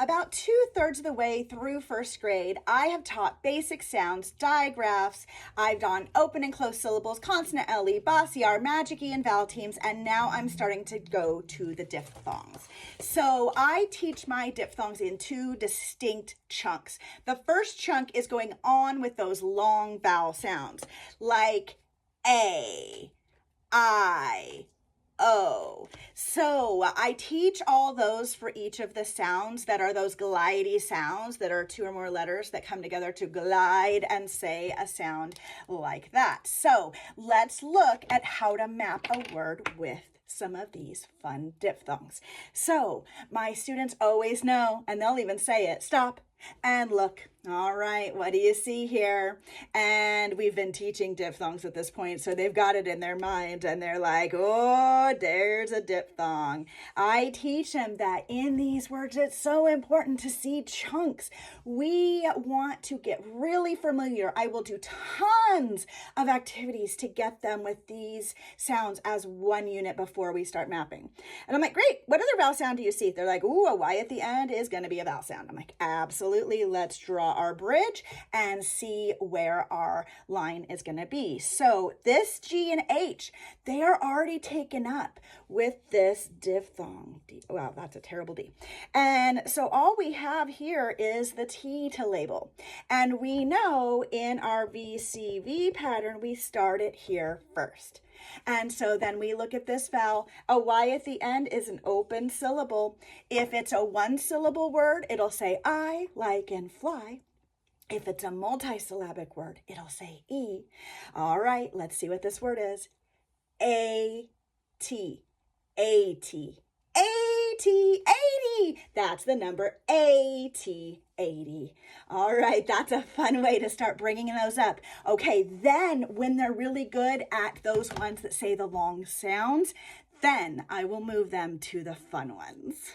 About 2/3 of the way through first grade, I have taught basic sounds, digraphs. I've done open and closed syllables, consonant LE, boss ER, magic E, and vowel teams, and now I'm starting to go to the diphthongs. So I teach my diphthongs in two distinct chunks. The first chunk is going on with those long vowel sounds, like A, I, O. So I teach all those for each of the sounds that are those glidey sounds that are two or more letters that come together to glide and say a sound like that. So let's look at how to map a word with some of these fun diphthongs. So my students always know, and they'll even say it, stop and look. All right, what do you see here? And we've been teaching diphthongs at this point, so they've got it in their mind, and they're like, oh, there's a diphthong. I teach them that in these words, it's so important to see chunks. We want to get really familiar. I will do tons of activities to get them with these sounds as one unit before we start mapping. And I'm like, great, what other vowel sound do you see? They're like, ooh, a Y at the end is going to be a vowel sound. I'm like, absolutely, let's draw our bridge and see where our line is going to be. So this G and H, they are already taken up with this diphthong. D. Wow, that's a terrible D. And so all we have here is the T to label. And we know in our VCV pattern, we start it here first. And so then we look at this vowel. A Y at the end is an open syllable. If it's a one-syllable word, it'll say I, like in fly. If it's a multisyllabic word, it'll say E. All right, let's see what this word is. A-T, A-T, A-T, 80. That's the number A-T, 80. All right, that's a fun way to start bringing those up. Okay, then when they're really good at those ones that say the long sounds, then I will move them to the fun ones.